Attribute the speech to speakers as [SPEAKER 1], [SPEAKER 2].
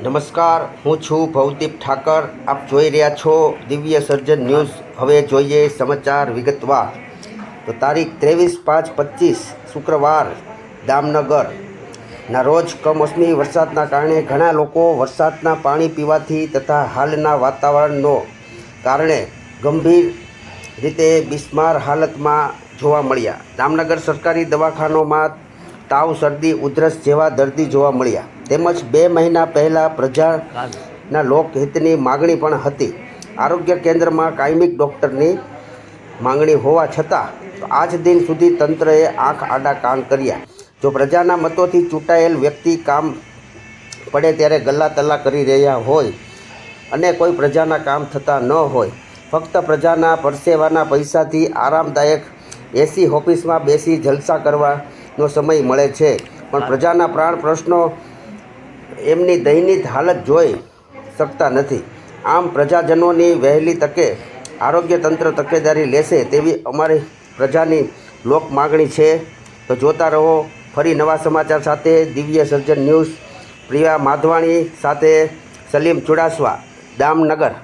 [SPEAKER 1] નમસ્કાર, હું છું ભવદીપ ઠાકર. આપ જોઈ રહ્યા છો દિવ્ય સર્જન ન્યૂઝ. હવે જોઈએ સમાચાર વિગતવાર. તો તારીખ 23/5/25 શુક્રવાર દામનગરના રોજ કમોસમી વરસાદના કારણે ઘણા લોકો વરસાદના પાણી પીવાથી તથા હાલના વાતાવરણનો કારણે ગંભીર રીતે બિસ્માર હાલતમાં જોવા મળ્યા. દામનગર સરકારી દવાખાનામાં તાવ, શરદી, ઉધરસ જેવા દર્દી જોવા મળ્યા. તેમજ 2 મહિના પહેલાં પ્રજાના લોકહિતની માગણી પણ હતી. આરોગ્ય કેન્દ્રમાં કાયમી ડૉક્ટરની માગણી હોવા છતાં આજ દિન સુધી તંત્રએ આંખ આડા કાન કર્યા. જો પ્રજાના મતોથી ચૂંટાયેલ વ્યક્તિ કામ પડે ત્યારે ગલ્લા તલ્લા કરી રહ્યા હોય અને કોઈ પ્રજાના કામ થતા ન હોય, ફક્ત પ્રજાના પરસેવાના પૈસાથી આરામદાયક એસી ઓફિસમાં બેસી જલસા કરવાનો સમય મળે છે, પણ પ્રજાના પ્રાણ પ્રશ્નો એમની દયનીય હાલત જોઈ શકતા નથી. આમ પ્રજાજનોની વહેલી તકે આરોગ્ય તંત્ર તકેદારી લેશે તેવી અમારી પ્રજાની લોક માગણી છે. તો જોતા રહો ફરી નવા સમાચાર સાથે દિવ્ય સર્જન ન્યૂઝ. પ્રિયા માધવાણી સાથે સલીમ ચુડાસવા, દામનગર.